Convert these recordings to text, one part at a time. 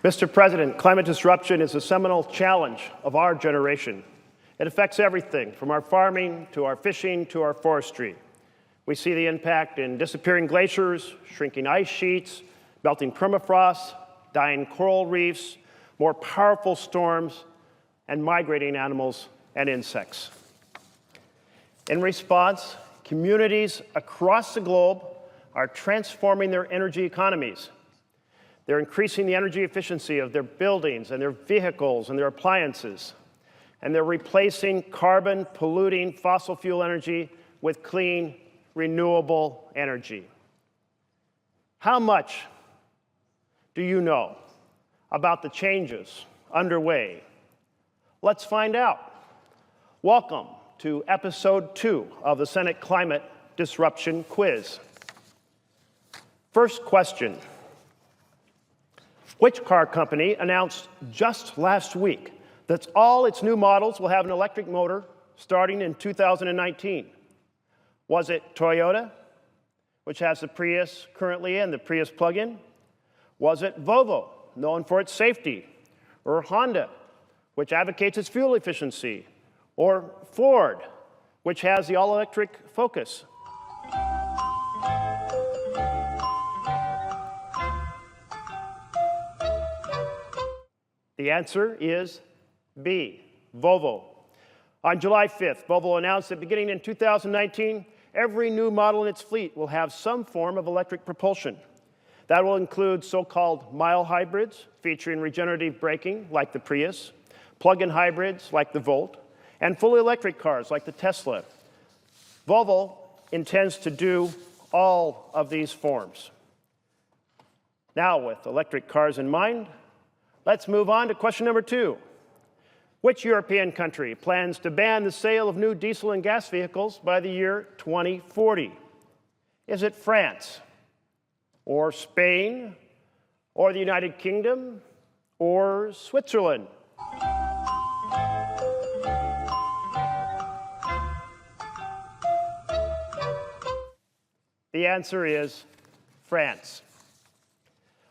Mr. President, climate disruption is a seminal challenge of our generation. It affects everything from our farming to our fishing to our forestry. We see the impact in disappearing glaciers, shrinking ice sheets, melting permafrost, dying coral reefs, more powerful storms, and migrating animals and insects. In response, communities across the globe are transforming their energy economies. They're increasing the energy efficiency of their buildings and their vehicles and their appliances. And they're replacing carbon-polluting fossil fuel energy with clean, renewable energy. How much do you know about the changes underway? Let's find out. Welcome to Episode 2 of the Senate Climate Disruption Quiz. First question. Which car company announced just last week that all its new models will have an electric motor starting in 2019? Was it Toyota, which has the Prius currently and the Prius plug-in? Was it Volvo, known for its safety? Or Honda, which advocates its fuel efficiency? Or Ford, which has the all-electric Focus? The answer is B, Volvo. On July 5th, Volvo announced that beginning in 2019, every new model in its fleet will have some form of electric propulsion. That will include so-called mild hybrids featuring regenerative braking like the Prius, plug-in hybrids like the Volt, and fully electric cars like the Tesla. Volvo intends to do all of these forms. Now, with electric cars in mind, let's move on to question number 2. Which European country plans to ban the sale of new diesel and gas vehicles by the year 2040? Is it France, or Spain, or the United Kingdom, or Switzerland? The answer is France.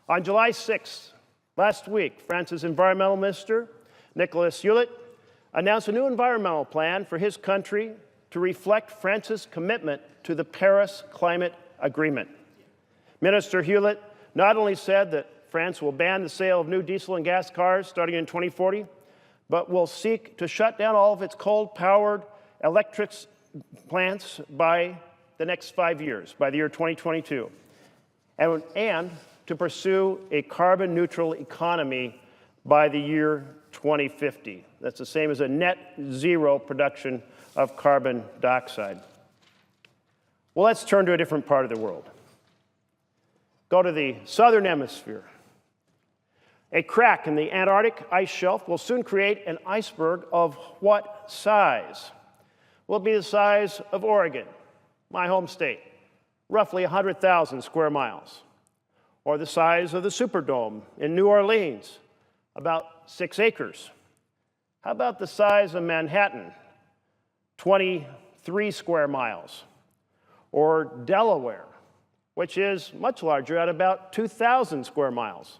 On July 6th, last week, France's Environmental Minister, Nicolas Hulot, announced a new environmental plan for his country to reflect France's commitment to the Paris Climate Agreement. Minister Hulot not only said that France will ban the sale of new diesel and gas cars starting in 2040, but will seek to shut down all of its coal-powered electric plants by the next 5 years, by the year 2022, and to pursue a carbon-neutral economy by the year 2050. That's the same as a net zero production of carbon dioxide. Well, let's turn to a different part of the world. Go to the southern hemisphere. A crack in the Antarctic ice shelf will soon create an iceberg of what size? Will it be the size of Oregon, my home state, roughly 100,000 square miles? Or the size of the Superdome in New Orleans, about 6 acres? How about the size of Manhattan, 23 square miles? Or Delaware, which is much larger at about 2,000 square miles?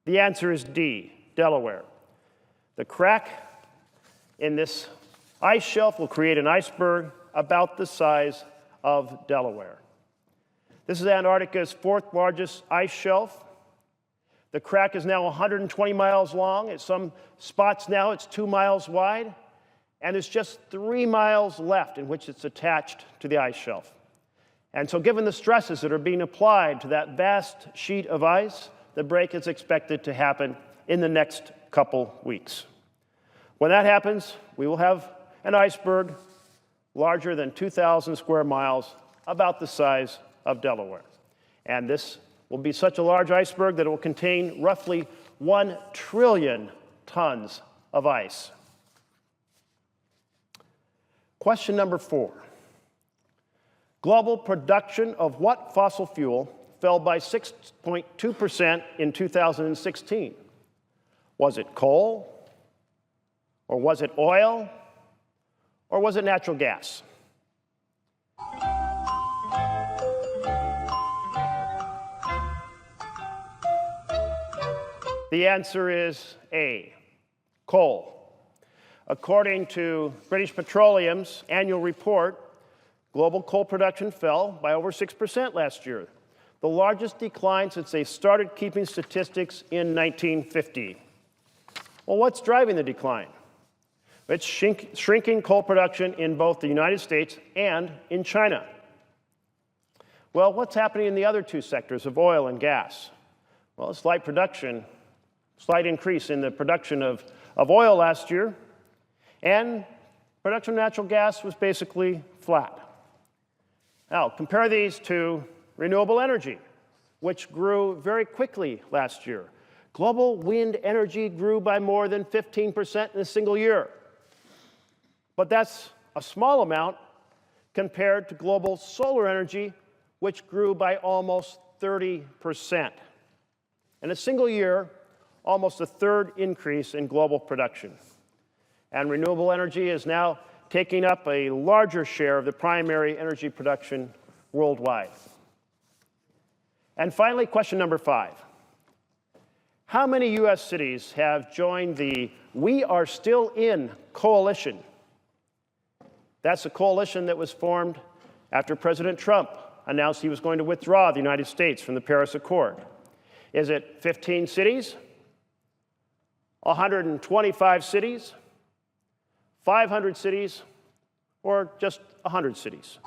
The answer is D, Delaware. The crack in this ice shelf will create an iceberg about the size of Delaware. This is Antarctica's 4th largest ice shelf. The crack is now 120 miles long. At some spots now it's 2 miles wide. And there's just 3 miles left in which it's attached to the ice shelf. And so given the stresses that are being applied to that vast sheet of ice, the break is expected to happen in the next couple weeks. When that happens, we will have an iceberg larger than 2,000 square miles, about the size of Delaware. And this will be such a large iceberg that it will contain roughly 1 trillion tons of ice. Question number 4. Global production of what fossil fuel fell by 6.2% in 2016? Was it coal? Or was it oil? Or was it natural gas? The answer is A, coal. According to British Petroleum's annual report, global coal production fell by over 6% last year, the largest decline since they started keeping statistics in 1950. Well, what's driving the decline? It's shrinking coal production in both the United States and in China. Well, what's happening in the other two sectors of oil and gas? Well, a slight increase in the production of oil last year, and production of natural gas was basically flat. Now, compare these to renewable energy, which grew very quickly last year. Global wind energy grew by more than 15% in a single year. But that's a small amount compared to global solar energy, which grew by almost 30%. In a single year, almost a third increase in global production. And renewable energy is now taking up a larger share of the primary energy production worldwide. And finally, question number 5. How many U.S. cities have joined the We Are Still In coalition? That's a coalition that was formed after President Trump announced he was going to withdraw the United States from the Paris Accord. Is it 15 cities, 125 cities, 500 cities, or just 100 cities?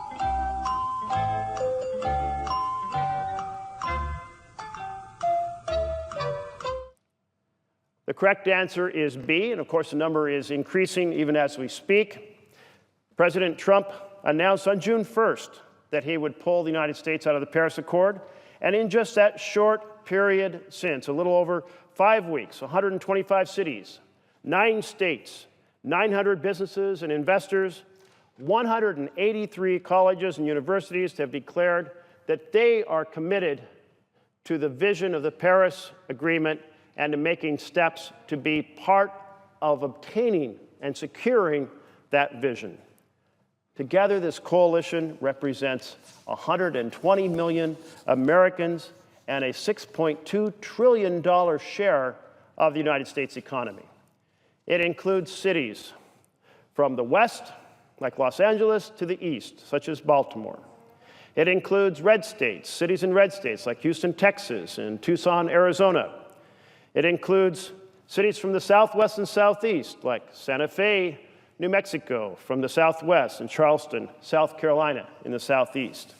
The correct answer is B, and of course the number is increasing even as we speak. President Trump announced on June 1st that he would pull the United States out of the Paris Accord, and in just that short period since, a little over 5 weeks, 125 cities, 9 states, 900 businesses and investors, 183 colleges and universities have declared that they are committed to the vision of the Paris Agreement and to making steps to be part of obtaining and securing that vision. Together, this coalition represents 120 million Americans and a $6.2 trillion share of the United States economy. It includes cities from the west, like Los Angeles, to the east, such as Baltimore. It includes red states, cities in red states like Houston, Texas, and Tucson, Arizona. It includes cities from the southwest and southeast, like Santa Fe, New Mexico, from the southwest, and Charleston, South Carolina, in the southeast.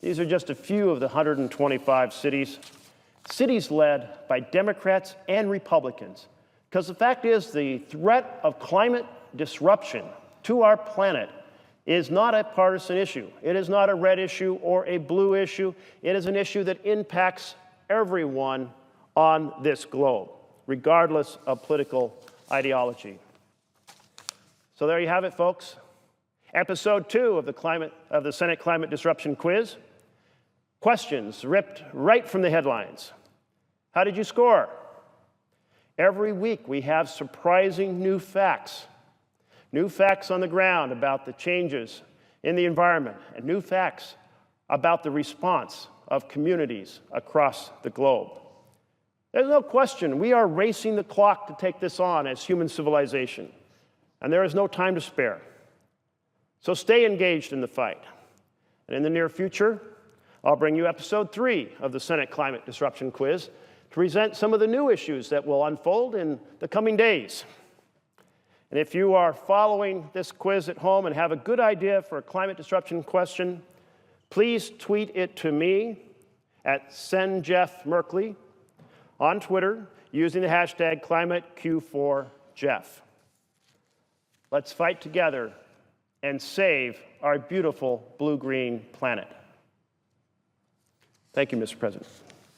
These are just a few of the 125 cities led by Democrats and Republicans. Because the fact is, the threat of climate disruption to our planet is not a partisan issue. It is not a red issue or a blue issue. It is an issue that impacts everyone on this globe, regardless of political ideology. So there you have it, folks. Episode 2 of the Senate Climate Disruption Quiz. Questions ripped right from the headlines. How did you score? Every week we have surprising new facts on the ground about the changes in the environment, and new facts about the response of communities across the globe. There's no question we are racing the clock to take this on as human civilization, and there is no time to spare. So stay engaged in the fight. And in the near future, I'll bring you episode 3 of the Senate Climate Disruption Quiz to present some of the new issues that will unfold in the coming days. And if you are following this quiz at home and have a good idea for a climate disruption question, please tweet it to me at @SendJeffMerkley on Twitter using the hashtag ClimateQ4Jeff. Let's fight together and save our beautiful blue-green planet. Thank you, Mr. President.